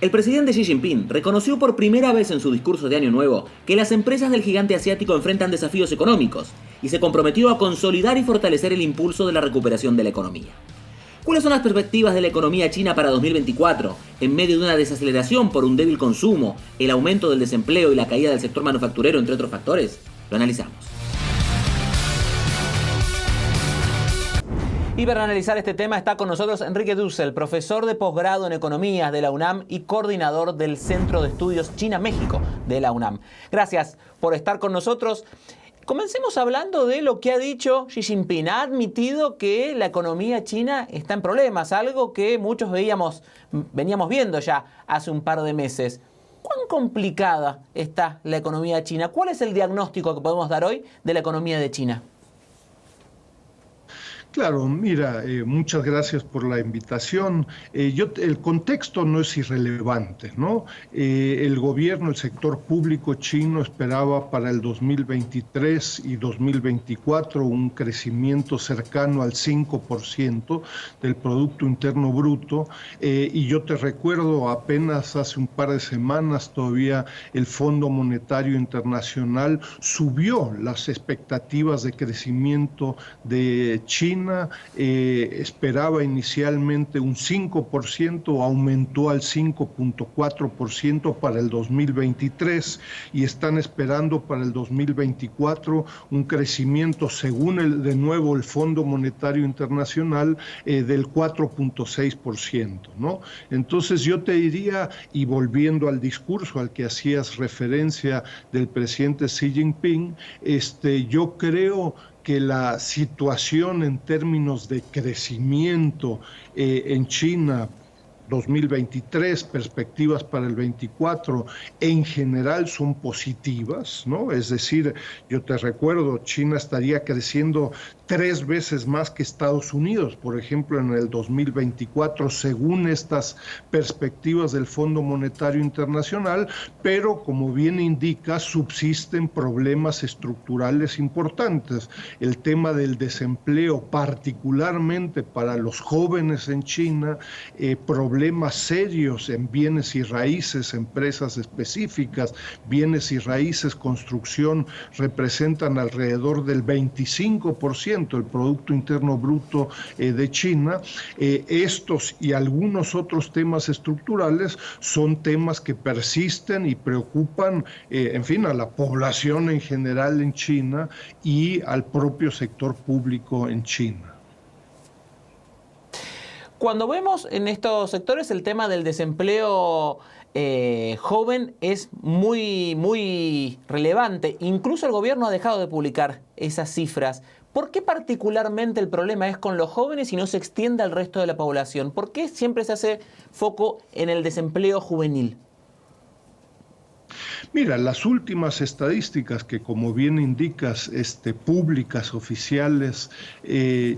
El presidente Xi Jinping reconoció por primera vez en su discurso de Año Nuevo que las empresas del gigante asiático enfrentan desafíos económicos y se comprometió a consolidar y fortalecer el impulso de la recuperación de la economía. ¿Cuáles son las perspectivas de la economía china para 2024 en medio de una desaceleración por un débil consumo, el aumento del desempleo y la caída del sector manufacturero, entre otros factores? Lo analizamos. Y para analizar este tema está con nosotros Enrique Dussel, profesor de posgrado en Economías de la UNAM y coordinador del Centro de Estudios China-México de la UNAM. Gracias por estar con nosotros. Comencemos hablando de lo que ha dicho Xi Jinping. Ha admitido que la economía china está en problemas, algo que muchos veníamos viendo ya hace un par de meses. ¿Cuán complicada está la economía china? ¿Cuál es el diagnóstico que podemos dar hoy de la economía de China? Claro, mira, muchas gracias por la invitación. El contexto no es irrelevante, ¿no? El gobierno, el sector público chino esperaba para el 2023 y 2024 un crecimiento cercano al 5% del Producto Interno Bruto. Y yo te recuerdo, apenas hace un par de semanas todavía el Fondo Monetario Internacional subió las expectativas de crecimiento de China. Esperaba inicialmente un 5%, aumentó al 5.4% para el 2023 y están esperando para el 2024 un crecimiento, según de nuevo el Fondo Monetario Internacional, del 4.6%, ¿no? Entonces yo te diría, y volviendo al discurso al que hacías referencia del presidente Xi Jinping, yo creo que la situación en términos de crecimiento en China 2023, perspectivas para el 24, en general son positivas, ¿no? Es decir, yo te recuerdo, China estaría creciendo 3 veces más que Estados Unidos, por ejemplo, en el 2024, según estas perspectivas del Fondo Monetario Internacional, pero como bien indica, subsisten problemas estructurales importantes. El tema del desempleo, particularmente para los jóvenes en China, problemas serios en bienes y raíces, empresas específicas, bienes y raíces, construcción, representan alrededor del 25% del Producto Interno Bruto de China. Estos y algunos otros temas estructurales son temas que persisten y preocupan, en fin, a la población en general en China y al propio sector público en China. Cuando vemos en estos sectores el tema del desempleo joven es muy relevante. Incluso el gobierno ha dejado de publicar esas cifras. ¿Por qué particularmente el problema es con los jóvenes y no se extiende al resto de la población? ¿Por qué siempre se hace foco en el desempleo juvenil? Mira, las últimas estadísticas que, como bien indicas, públicas, oficiales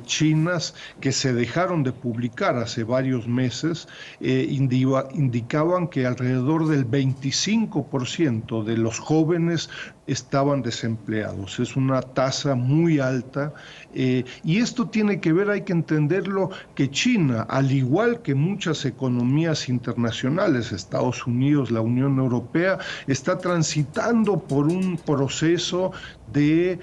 chinas, que se dejaron de publicar hace varios meses, indicaban que alrededor del 25% de los jóvenes estaban desempleados. Es una tasa muy alta y esto tiene que ver, hay que entenderlo, que China, al igual que muchas economías internacionales, Estados Unidos, la Unión Europea, está transitando por un proceso de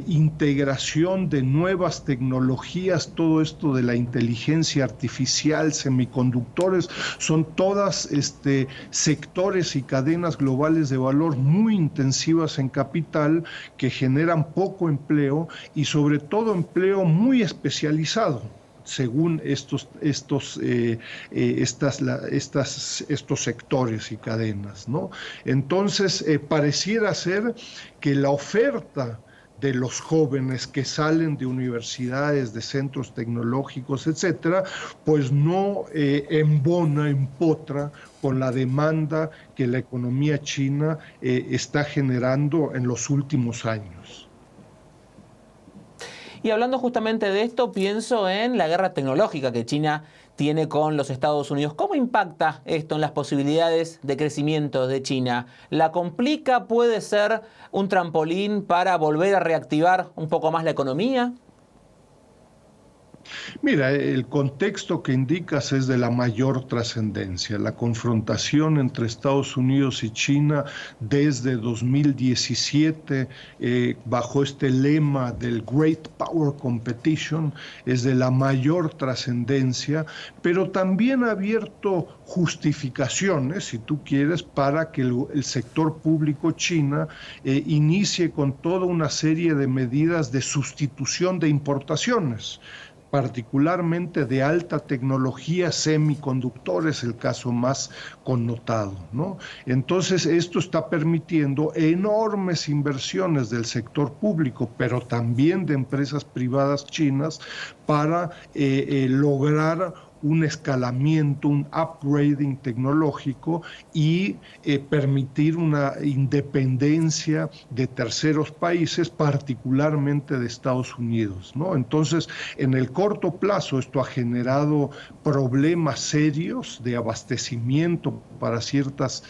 integración de nuevas tecnologías. Todo esto de la inteligencia artificial, semiconductores, son todas sectores y cadenas globales de valor muy intensivas en capital que generan poco empleo y sobre todo empleo muy especializado, según estos sectores y cadenas, ¿no? Entonces, pareciera ser que la oferta de los jóvenes que salen de universidades, de centros tecnológicos, etcétera, pues no empotra con la demanda que la economía china está generando en los últimos años. Y hablando justamente de esto, pienso en la guerra tecnológica que China tiene con los Estados Unidos. ¿Cómo impacta esto en las posibilidades de crecimiento de China? ¿La complica? ¿Puede ser un trampolín para volver a reactivar un poco más la economía? Mira, el contexto que indicas es de la mayor trascendencia. La confrontación entre Estados Unidos y China desde 2017, bajo este lema del Great Power Competition, es de la mayor trascendencia, pero también ha abierto justificaciones, si tú quieres, para que el sector público china inicie con toda una serie de medidas de sustitución de importaciones, particularmente de alta tecnología, semiconductores, el caso más connotado, ¿no? Entonces, esto está permitiendo enormes inversiones del sector público, pero también de empresas privadas chinas para lograr un escalamiento, un upgrading tecnológico y permitir una independencia de terceros países, particularmente de Estados Unidos, ¿no? Entonces, en el corto plazo esto ha generado problemas serios de abastecimiento para ciertos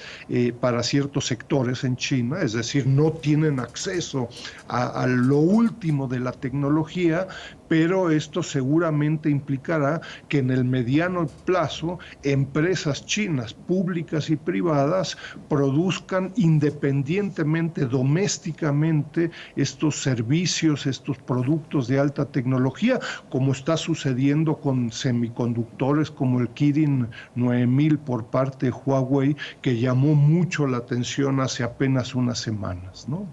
sectores en China, es decir, no tienen acceso a lo último de la tecnología, pero esto seguramente implicará que en el mediano plazo empresas chinas públicas y privadas produzcan independientemente, domésticamente, estos servicios, estos productos de alta tecnología, como está sucediendo con semiconductores como el Kirin 9000 por parte de Huawei, que llamó mucho la atención hace apenas unas semanas, ¿no?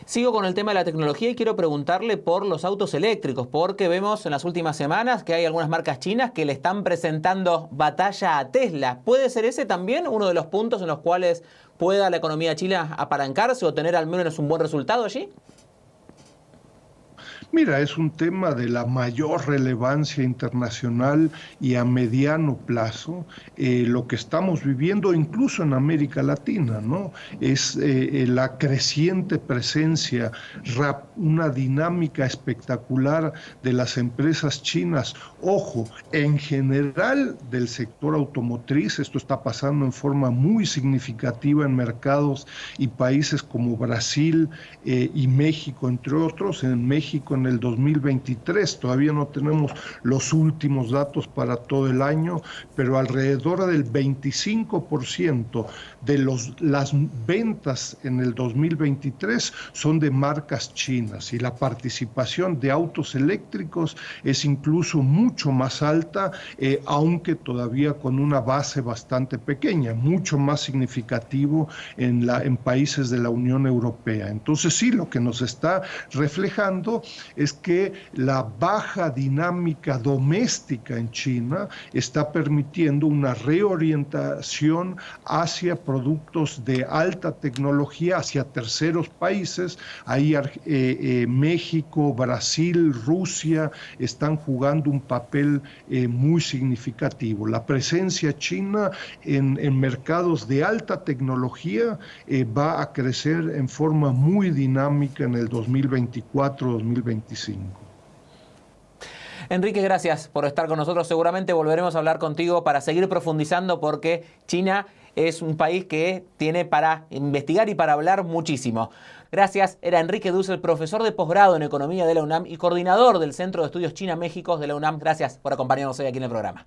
Sigo con el tema de la tecnología y quiero preguntarle por los autos eléctricos, porque vemos en las últimas semanas que hay algunas marcas chinas que le están presentando batalla a Tesla. ¿Puede ser ese también uno de los puntos en los cuales pueda la economía china apalancarse o tener al menos un buen resultado allí? Mira, es un tema de la mayor relevancia internacional y a mediano plazo. Lo que estamos viviendo incluso en América Latina, ¿no? Es la creciente presencia, una dinámica espectacular de las empresas chinas. Ojo, en general del sector automotriz, esto está pasando en forma muy significativa en mercados y países como Brasil y México, entre otros. En México, en el 2023, todavía no tenemos los últimos datos para todo el año, pero alrededor del 25% de las ventas en el 2023 son de marcas chinas, y la participación de autos eléctricos es incluso mucho más alta, aunque todavía con una base bastante pequeña, mucho más significativo en países de la Unión Europea. Entonces sí, lo que nos está reflejando es que la baja dinámica doméstica en China está permitiendo una reorientación hacia productos de alta tecnología, hacia terceros países. Ahí México, Brasil, Rusia están jugando un papel muy significativo. La presencia china en mercados de alta tecnología va a crecer en forma muy dinámica en el 2024-2025. Enrique, gracias por estar con nosotros. Seguramente volveremos a hablar contigo para seguir profundizando, porque China es un país que tiene para investigar y para hablar muchísimo. Gracias. Era Enrique Dussel, profesor de posgrado en Economía de la UNAM y coordinador del Centro de Estudios China-México de la UNAM. Gracias por acompañarnos hoy aquí en el programa.